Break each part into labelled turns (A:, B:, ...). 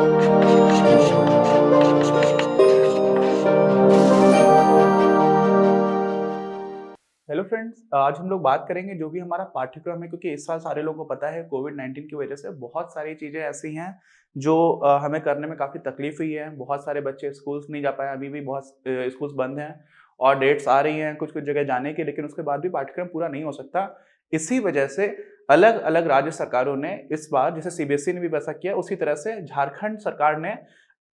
A: Hello friends, आज हम लोग बात करेंगे जो भी हमारा पाठ्यक्रम है, क्योंकि इस साल सारे लोगों को पता है कोविड-19 की वजह से बहुत सारी चीज़ें ऐसी हैं जो हमें करने में काफ़ी तकलीफ हुई है। बहुत सारे बच्चे स्कूल्स नहीं जा पाए, अभी भी बहुत स्कूल्स बंद हैं और डेट्स आ रही हैं कुछ-कुछ जगह जाने की, लेकिन उसके बाद भी पाठ्यक्रम पूरा नहीं हो सकता। इसी वजह से अलग-अलग राज्य सरकारों ने इस बार, जैसे सीबीएसई ने भी वैसा किया, उसी तरह से झारखंड सरकार ने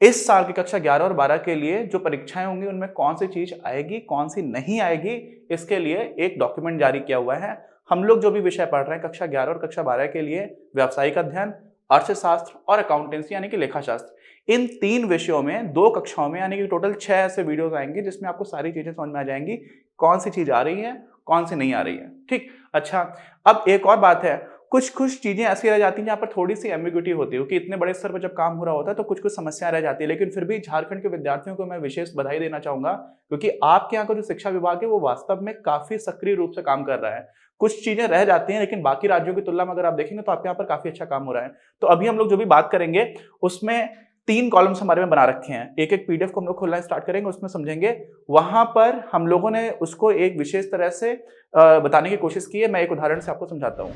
A: इस साल की कक्षा 11 और 12 के लिए जो परीक्षाएँ होंगी, उनमें कौन-सी चीज़ आएगी, कौन-सी नहीं आएगी, इसके लिए एक डॉक्यूमेंट जारी किया हुआ है। हम लोग जो भी विषय पढ़ रहे हैं कक्षा 11 और कक्षा 12 के लिए, व्यावसायिक अध्ययन, अर्थशास्त्र और अकाउंटेंसी यानी कि लेखाशास्त्र, इन 3 विषयों में 2 कक्षाओं में यानी कि टोटल 6 ऐसे वीडियोज़ आएँगे जिसमें आपको सारी चीज़ें समझ में आ जाएँगी, कौन-सी चीज़ आ रही है, कौन-सी नहीं आ रही है। ठीक? अच्छा, अब एक और बात है, कुछ-कुछ चीज़ें ऐसी रह जाती हैं जहाँ पर थोड़ी-सी एम्बिग्यूटी होती है, क्योंकि इतने बड़े स्तर पर जब काम हो रहा होता है तो कुछ-कुछ समस्याएँ रह जाती है। लेकिन फिर भी झारखंड के विद्यार्थियों को मैं विशेष बधाई देना चाहूँगा, क्योंकि आपके यहाँ का जो शिक्षा विभाग है वो वास्तव में काफ़ी सक्रिय रूप से काम कर रहा है। कुछ चीज़ें रह जाती हैं, लेकिन बाकी राज्यों की तुलना में अगर आप देखेंगे तो आपके यहाँ पर काफ़ी अच्छा काम हो रहा है। तो अभी हम लोग जो भी बात करेंगे उसमें 3 कॉलम्स हमारे में बना रखे हैं। एक-एक पीडीएफ को हम लोग खोलना स्टार्ट करेंगे, उसमें समझेंगे। वहाँ पर हम लोगों ने उसको एक विशेष तरह से बताने की कोशिश की है। मैं एक उदाहरण से आपको समझाता हूँ।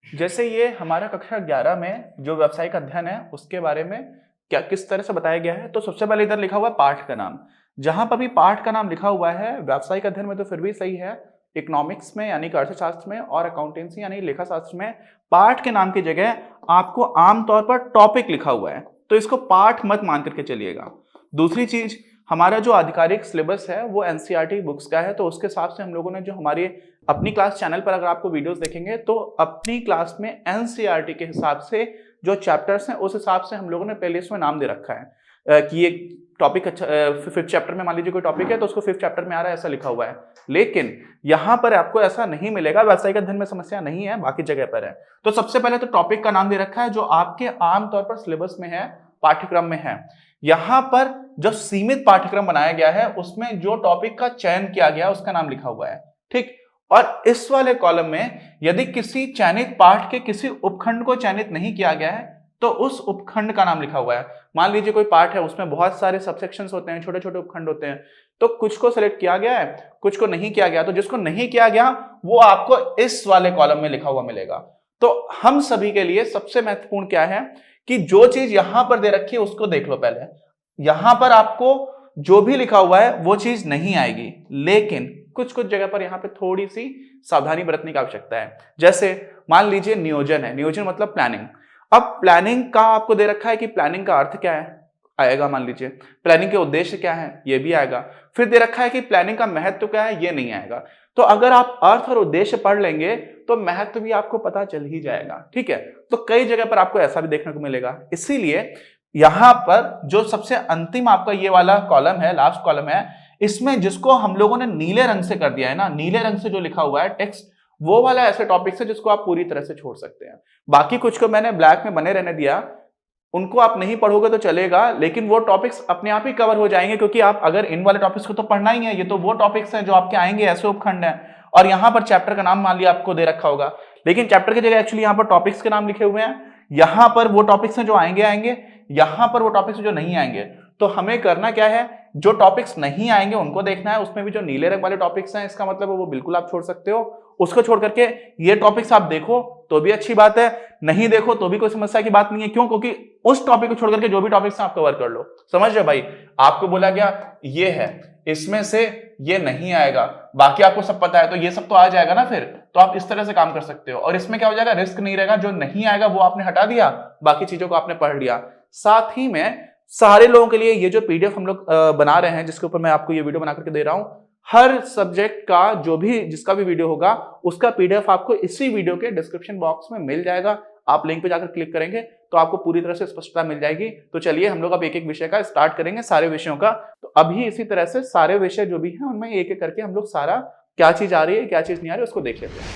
A: जैसे ये हमारा कक्षा 11 में जो व्यावसायिक अध्ययन है उसके बारे में क्या किस तरह से बताया गया है, तो सबसे पहले इधर लिखा हुआ है पाठ का नाम। जहां पर भी पाठ का नाम लिखा हुआ है, व्यावसायिक अध्ययन में तो फिर भी सही है, इकोनॉमिक्स में यानी कि अर्थशास्त्र में और अकाउंटेंसी यानी लेखा शास्त्र में पाठ के नाम की जगह आपको आमतौर पर टॉपिक लिखा हुआ है, तो इसको पाठ मत मान करके चलिएगा। दूसरी चीज, हमारा जो आधिकारिक सिलेबस है वो एनसीईआरटी बुक्स का है, तो उसके हिसाब से हम लोगों ने जो हमारी अपनी क्लास चैनल पर अगर आपको वीडियोस देखेंगे तो अपनी क्लास में एनसीईआरटी के हिसाब से जो चैप्टर्स हैं उस हिसाब से हम लोगों ने प्लेलिस्ट में नाम दे रखा है कि ये टॉपिक अच्छा 5th चैप्टर में मान लीजिए कोई टॉपिक है तो उसको 5th चैप्टर में आ रहा है, ऐसा लिखा हुआ है। लेकिन यहाँ पर आपको ऐसा नहीं मिलेगा, व्यावसायिक अध्ययन में समस्या नहीं है, बाकी जगह पर है। तो सबसे पहले तो टॉपिक का नाम दे रखा है जो आपके आमतौर पर सिलेबस में है, पाठ्यक्रम में है। यहाँ पर जो सीमित पाठ्यक्रम बनाया गया है उसमें जो टॉपिक का चयन किया गया उसका नाम लिखा हुआ है। ठीक, और इस वाले कॉलम में यदि किसी चयनित पाठ के किसी उपखंड को चयनित नहीं किया गया है तो उस उपखंड का नाम लिखा हुआ है। मान लीजिए कोई पाठ है, उसमें बहुत सारे सबसेक्शंस होते हैं, छोटे छोटे उपखंड होते हैं, तो कुछ को सिलेक्ट किया गया है, कुछ को नहीं किया गया, तो जिसको नहीं किया गया वो आपको इस वाले कॉलम में लिखा हुआ मिलेगा। तो हम सभी के लिए सबसे महत्वपूर्ण क्या है कि जो चीज यहां पर दे रखी है उसको देख लो पहले। यहां पर आपको जो भी लिखा हुआ है वो चीज नहीं आएगी, लेकिन कुछ कुछ जगह पर यहां पे थोड़ी सी सावधानी बरतने की आवश्यकता है। जैसे मान लीजिए नियोजन है, नियोजन मतलब प्लानिंग। अब प्लानिंग का आपको दे रखा है कि प्लानिंग का अर्थ क्या है, आएगा। मान लीजिए प्लानिंग के उद्देश्य क्या है, ये भी आएगा। फिर दे रखा है कि प्लानिंग का महत्व क्या है, ये नहीं आएगा। तो अगर आप अर्थ और उद्देश्य पढ़ लेंगे तो महत्व भी आपको पता चल ही जाएगा। ठीक है, तो कई जगह पर आपको ऐसा भी देखने को मिलेगा। इसीलिए यहां पर जो सबसे अंतिम आपका ये वाला कॉलम है, लास्ट कॉलम है, इसमें जिसको हम लोगों ने नीले रंग से कर दिया है ना, नीले रंग से जो लिखा हुआ है टेक्स्ट, वो वाला ऐसे टॉपिक्स है जिसको आप पूरी तरह से छोड़ सकते हैं। बाकी कुछ को मैंने ब्लैक में बने रहने दिया, उनको आप नहीं पढ़ोगे तो चलेगा, लेकिन वो टॉपिक्स अपने आप ही कवर हो जाएंगे, क्योंकि आप अगर इन वाले टॉपिक्स को तो पढ़ना ही है। ये तो वो टॉपिक्स हैं जो आपके आएंगे, ऐसे उपखंड हैं। और यहाँ पर चैप्टर का नाम मान लिया आपको दे रखा होगा, लेकिन चैप्टर की जगह एक्चुअली यहाँ पर टॉपिक्स के नाम लिखे हुए हैं। यहाँ पर वो टॉपिक्स हैं जो आएंगे आएंगे, यहाँ पर वो टॉपिक्स जो नहीं आएंगे। तो हमें करना क्या है, जो टॉपिक्स नहीं आएंगे उनको देखना है। उसमें भी जो नीले रंग वाले टॉपिक्स हैं, इसका मतलब वो बिल्कुल आप छोड़ सकते हो। उसको छोड़ करके ये टॉपिक्स आप देखो तो भी अच्छी बात है, नहीं देखो तो भी कोई समस्या की बात नहीं है। क्यों? क्योंकि उस टॉपिक को छोड़ करके जो भी टॉपिक्स आप कवर कर लो। समझ रहे भाई? आपको बोला गया ये है, इसमें से ये नहीं आएगा, बाकी आपको सब पता है, तो ये सब तो आ जाएगा ना। फिर तो आप इस तरह से काम कर सकते हो, और इसमें क्या हो जाएगा, रिस्क नहीं रहेगा। जो नहीं आएगा वो आपने हटा दिया, बाकी चीजों को आपने पढ़ लिया। साथ ही में सारे लोगों के लिए ये जो पीडीएफ हम लोग बना रहे हैं, जिसके ऊपर मैं आपको ये वीडियो बना करके दे रहा हूं, हर सब्जेक्ट का जो भी जिसका भी वीडियो होगा उसका पीडीएफ आपको इसी वीडियो के डिस्क्रिप्शन बॉक्स में मिल जाएगा। आप लिंक पे जाकर क्लिक करेंगे तो आपको पूरी तरह से स्पष्टता मिल जाएगी। तो चलिए हम लोग अब एक एक विषय का स्टार्ट करेंगे, सारे विषयों का। तो अभी इसी तरह से सारे विषय जो भी हैं उनमें एक एक करके हम लोग सारा क्या चीज आ रही है, क्या चीज नहीं आ रही है, उसको देख लेते हैं।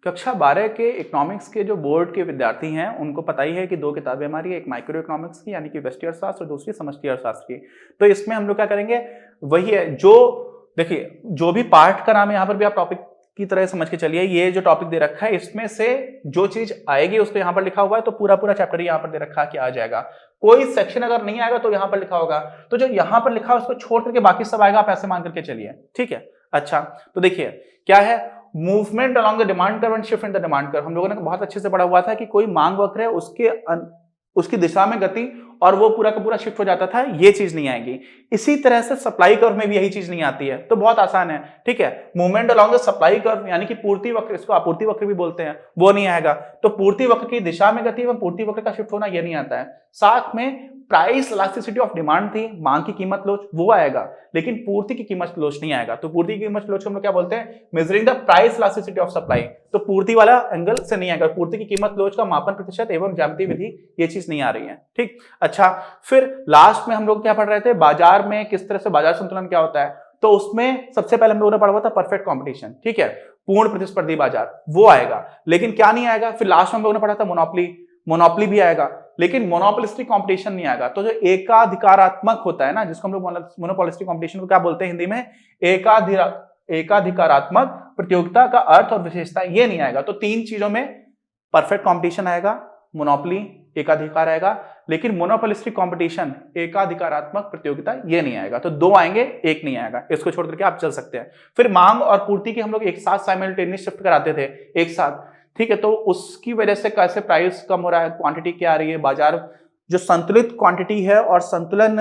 A: कक्षा 12 के इकोनॉमिक्स के जो बोर्ड के विद्यार्थी हैं उनको पता ही है कि 2 किताबें हमारी, एक माइक्रो इकोनॉमिक्स की यानी कि व्यष्टि अर्थशास्त्र और दूसरी समष्टि अर्थशास्त्र की। तो इसमें हम लोग क्या करेंगे, वही है जो देखिए, जो भी पाठ का नाम है यहाँ पर भी आप टॉपिक की तरह समझ के चलिए, ये जो टॉपिक दे रखा है इसमें से जो चीज आएगी उसको यहाँ पर लिखा हुआ है, तो पूरा पूरा चैप्टर यहाँ पर दे रखा है कि आ जाएगा। कोई सेक्शन अगर नहीं आएगा तो यहाँ पर लिखा होगा, तो जो यहाँ पर लिखा है उसको छोड़ करके बाकी सब आएगा, आप ऐसे मान करके चलिए, ठीक है। अच्छा, तो देखिए क्या है, movement along the demand curve and shift in the demand curve. हम लोगों ने बहुत अच्छे से पढ़ा हुआ था कि कोई मांग वक्र है, उसकी दिशा में गति और वो पूरा का पूरा शिफ्ट हो जाता था, ये चीज नहीं आएगी। इसी तरह से सप्लाई कर्व में भी यही चीज नहीं आती है, तो बहुत आसान है, ठीक है। Movement along the supply curve यानी कि पूर्ति वक्र, इसको आपूर्ति वक्र भी बोलते हैं, वो नहीं आएगा। तो पूर्ति वक्र की दिशा में गति एवं पूर्ति वक्र का शिफ्ट होना ये नहीं आता है। साथ में प्राइस इलास्टिसिटी ऑफ डिमांड थी, मांग की कीमत लोच, वो आएगा, लेकिन पूर्ति की कीमत लोच नहीं आएगा। तो पूर्ति की कीमत लोच को हम लोग क्या बोलते हैं, measuring the price elasticity of supply. तो पूर्ति वाला एंगल से नहीं आएगा, पूर्ति की कीमत लोच का मापन प्रतिशत एवं ज्यामितीय विधि, ये चीज नहीं आ रही है, ठीक। अच्छा, फिर लास्ट में हम लोग क्या पढ़ रहे थे, बाजार में किस तरह से बाजार संतुलन क्या होता है। तो उसमें सबसे पहले हम लोगों ने पढ़ा हुआ था परफेक्ट कंपटीशन, ठीक है, पूर्ण प्रतिस्पर्धी बाजार, वो आएगा। लेकिन क्या नहीं आएगा, फिर लास्ट में हम लोगों ने पढ़ा था मोनोपोली, मोनोपोली भी आएगा, लेकिन मोनोपोलिस्टिक कंपटीशन नहीं आएगा। तो जो एकाधिकारात्मक होता है ना, जिसको हम लोग मोनोपोलिस्टिक कंपटीशन को क्या बोलते हैं हिंदी में, एकाधिकारात्मक प्रतियोगिता का अर्थ और विशेषता, ये नहीं आएगा। तो तीन चीजों में परफेक्ट कंपटीशन आएगा, मोनोपोली, एकाधिकार आएगा, लेकिन मोनोपोलिस्टिक कंपटीशन, एकाधिकारात्मक प्रतियोगिता, ये नहीं आएगा। तो दो आएंगे, एक नहीं आएगा, इसको छोड़ करके आप चल सकते हैं। फिर मांग और पूर्ति की हम लोग एक साथ साइमल्टेनियस शिफ्ट कराते थे, एक साथ, ठीक है। तो उसकी वजह से कैसे प्राइस कम हो रहा है, क्वांटिटी क्या आ रही है, बाजार जो संतुलित क्वांटिटी है और संतुलन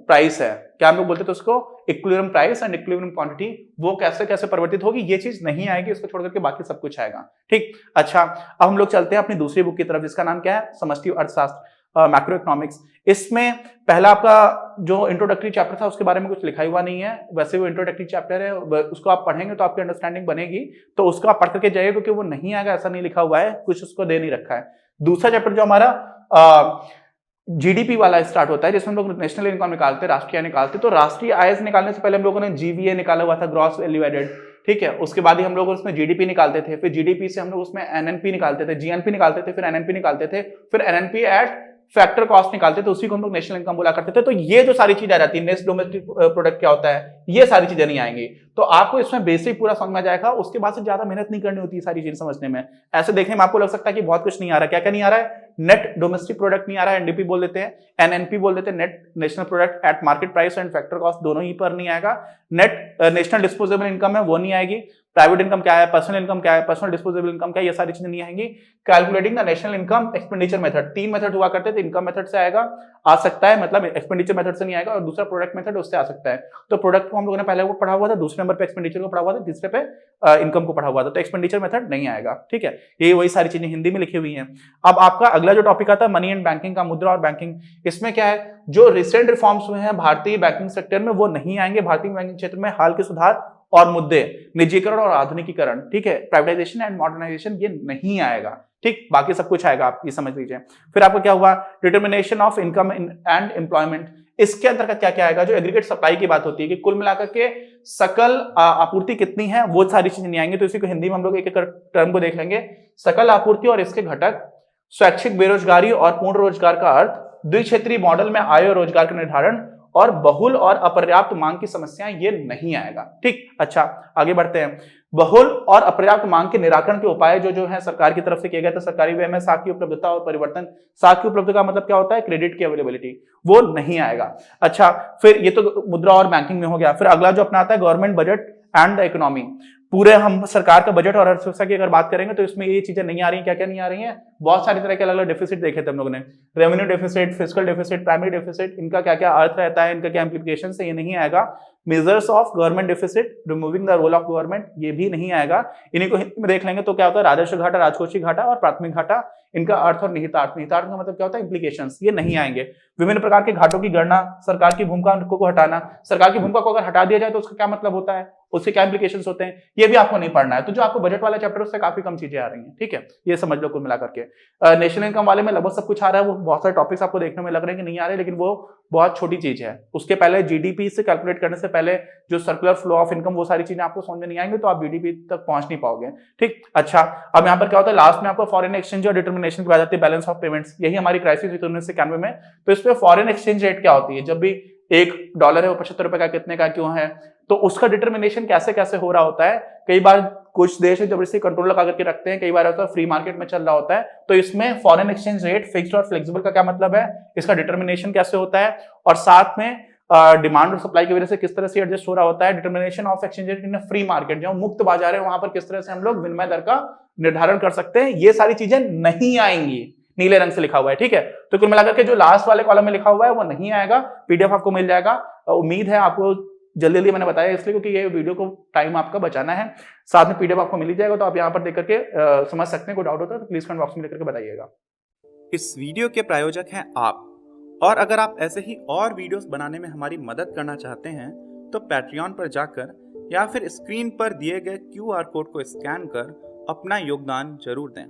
A: प्राइस है, क्या हम लोग बोलते थे उसको, equilibrium price and equilibrium quantity, वो कैसे कैसे परिवर्तित होगी, ये चीज नहीं आएगी, इसको छोड़ करके बाकी सब कुछ आएगा, ठीक। अच्छा, अब हम लोग चलते हैं अपनी दूसरी बुक की तरफ, जिसका नाम क्या है, समष्टि अर्थशास्त्र, मैक्रो इकोनॉमिक्स। इसमें पहला आपका जो इंट्रोडक्टरी चैप्टर था उसके बारे में कुछ लिखा हुआ नहीं है, वैसे वो इंट्रोडक्टरी चैप्टर है, उसको आप पढ़ेंगे तो आपकी अंडरस्टैंडिंग बनेगी, तो उसको आप पढ़ करके जाइए, क्योंकि वो नहीं आएगा ऐसा नहीं लिखा हुआ है, कुछ उसको दे नहीं रखा है। दूसरा चैप्टर जो हमारा जीडीपी वाला स्टार्ट होता है, जिसमें हम लोग नेशनल इनकम निकालते हैं, राष्ट्रीय आय निकालते हैं। तो राष्ट्रीय आय निकालने से पहले हम लोगों ने जीवीए निकाला हुआ था, ग्रॉस वैल्यू एडेड, ठीक है। उसके बाद ही हम लोग उसमें जीडीपी निकालते थे, फिर जीडीपी से हम लोग उसमें एनएनपी निकालते थे, जीएनपी निकालते थे, फिर एनएनपी निकालते थे, फिर एनएनपी एट फैक्टर कॉस्ट निकालते थे, उसी को हम लोग नेशनल इनकम बोला करते थे। तो ये जो सारी चीज आ जाती है, नेट डोमेस्टिक प्रोडक्ट क्या होता है, ये सारी चीजें नहीं आएंगी। तो आपको इसमें बेसिक पूरा समझ में आ जाएगा, उसके बाद से ज्यादा मेहनत नहीं करनी होती है सारी चीज समझने में। ऐसे देखने में आपको लग सकता है कि बहुत कुछ नहीं आ रहा है, क्या क्या नहीं आ रहा है, नेट डोमेस्टिक प्रोडक्ट नहीं आ रहा है, एनडीपी बोल देते हैं, एनएनपी बोल देते हैं, net national product at market price and factor cost, दोनों ही पर नहीं आएगा। नेट नेशनल डिस्पोजेबल इनकम है, वो नहीं आएगी। प्राइवेट इनकम क्या है, पर्सनल इनकम क्या है, पर्सनल डिस्पोजेबल इनकम क्या है, ये सारी चीजें नहीं आएंगी। Calculating the national income expenditure method, तीन मेथड हुआ करते थे, इनकम मेथड से आएगा, आ सकता है, मतलब एक्सपेंडिचर मेथड से नहीं आएगा, और दूसरा प्रोडक्ट मेथड उससे आ सकता है। तो प्रोडक्ट को हम लोगों ने पहले वो पढ़ा हुआ था, दूसरे नंबर पे एक्सपेंडिचर को पढ़ा हुआ था, तीसरे पे इनकम को पढ़ा हुआ था। तो एक्सपेंडिचर मेथड नहीं आएगा, ठीक है। ये वही सारी चीजें हिंदी में लिखी हुई हैं। अब आपका अगला जो टॉपिक आता है मनी एंड बैंकिंग का, मुद्रा और बैंकिंग। इसमें क्या है, जो रिसेंट रिफॉर्म्स हुए हैं भारतीय बैंकिंग सेक्टर में, वो नहीं आएंगे। भारतीय बैंकिंग क्षेत्र में हाल के सुधार और मुद्दे, निजीकरण और आधुनिकीकरण, ठीक है, प्राइवेटाइजेशन एंड मॉडर्नाइजेशन, ये नहीं आएगा, ठीक। बाकी सब कुछ आएगा, आप ये समझ लीजिए। फिर आपको क्या हुआ, determination of income and employment. इसके अंतर्गत क्या क्या आएगा, जो एग्रीगेट सप्लाई की बात होती है कि कुल मिलाकर के सकल आपूर्ति कितनी है, वो सारी चीजें नहीं आएंगी। तो इसी को हिंदी में हम लोग एक एक टर्म को देख लेंगे। सकल आपूर्ति और इसके घटक, स्वैच्छिक बेरोजगारी और पूर्ण रोजगार का अर्थ, द्विक्षेत्रीय मॉडल में आय और रोजगार का निर्धारण, और बहुल और अपर्याप्त मांग की समस्याएं, ये नहीं आएगा, ठीक। अच्छा, आगे बढ़ते हैं। बहुल और अपर्याप्त मांग के निराकरण के उपाय जो है सरकार की तरफ से किए गए थे, सरकारी व्यय में साख की उपलब्धता और परिवर्तन। साख की उपलब्धता का मतलब क्या होता है, क्रेडिट की अवेलेबिलिटी, वो नहीं आएगा। अच्छा, फिर ये तो मुद्रा और बैंकिंग में हो गया। फिर अगला जो अपना आता है government budget and the economy. पूरे हम सरकार का बजट और अर्थव्यवस्था की अगर बात करेंगे तो इसमें ये चीजें नहीं आ रही हैं। क्या क्या नहीं आ रही हैं, बहुत सारी तरह के अलग अलग डेफिसिट देखे थे हम लोगों ने, revenue deficit, fiscal deficit, primary deficit, इनका क्या क्या अर्थ रहता है, इनका क्या इंप्लीकेशन है, ये नहीं आएगा। Measures of government deficit, removing the role of government, ये भी नहीं आएगा। इन्हीं को हिंदी में देख लेंगे तो क्या होता है, राजस्व घाटा, राजकोषीय घाटा और प्राथमिक घाटा, इनका अर्थ और निहितार्थ। निहितार्थ का मतलब क्या होता है, इंप्लीकेशंस, ये नहीं आएंगे। विभिन्न प्रकार के घाटों की गणना, सरकार की भूमिका को हटाना, सरकार की भूमिका को अगर हटा दिया जाए तो उसका क्या मतलब होता है, उससे क्या इंप्लीकेशंस होते हैं, ये भी आपको नहीं पढ़ना है। तो जो आपको बजट वाला चैप्टर उससे काफी कम चीजें आ रही हैं, ठीक है, ये समझ लो कुल मिला करके। नेशनल इनकम वाले में लगभग सब कुछ आ रहा है, वो बहुत सारे टॉपिक्स आपको देखने में लग रहे हैं कि नहीं आ रहे, लेकिन वो बहुत छोटी चीज है। उसके पहले जीडीपी से कैलकुलेट करने से पहले जो सर्कुलर फ्लो ऑफ इनकम, वो सारी चीजें आपको समझ में नहीं आएंगे, तो आप जीडीपी तक पहुंच नहीं पाओगे, ठीक। अच्छा, अब यहाँ पर क्या होता है, लास्ट में आपको फॉरेन एक्सचेंज और डिटर्मिनेशन की बात आती है, बैलेंस ऑफ पेमेंट्स, यही हमारी क्राइसिस 1991 में। तो इस पे फॉरेन एक्सचेंज रेट क्या होती है, जब भी $1 है वो 75 रुपए का कितने का क्यों है, तो उसका डिटर्मिनेशन कैसे कैसे हो रहा होता है, कई बार कुछ देश है जबरदस्ती कंट्रोल लगा करके रखते हैं, कई बार ऐसा फ्री मार्केट में चल रहा होता है। तो इसमें फॉरेन एक्सचेंज रेट फिक्स्ड और फ्लेक्सिबल का क्या मतलब है, इसका डिटर्मिनेशन कैसे होता है, और साथ में डिमांड और सप्लाई की वजह से किस तरह से एडजस्ट हो रहा होता है। Determination of exchange rate in free market, जो मुक्त बाजार है वहां पर किस तरह से हम लोग विनिमय दर का निर्धारण कर सकते हैं, ये सारी चीजें नहीं आएंगी, नीले रंग से लिखा हुआ है, ठीक है। तो कुल मिलाकर के जो लास्ट वाले कॉलम में लिखा हुआ है वो नहीं आएगा, पीडीएफ आपको मिल जाएगा। उम्मीद है आपको जल्दी जल्दी मैंने बताया इसलिए क्योंकि ये वीडियो को टाइम आपका बचाना है, साथ में पीडीएफ आपको मिल ही जाएगा, तो आप यहाँ पर देख करके समझ सकते हैं। कोई डाउट होता है तो प्लीज कमेंट बॉक्स में लिख करके बताइएगा।
B: इस वीडियो के प्रायोजक हैं आप, और अगर आप ऐसे ही और वीडियोस बनाने में हमारी मदद करना चाहते हैं तो पैट्रियन पर जाकर या फिर स्क्रीन पर दिए गए QR कोड को स्कैन कर अपना योगदान जरूर दें।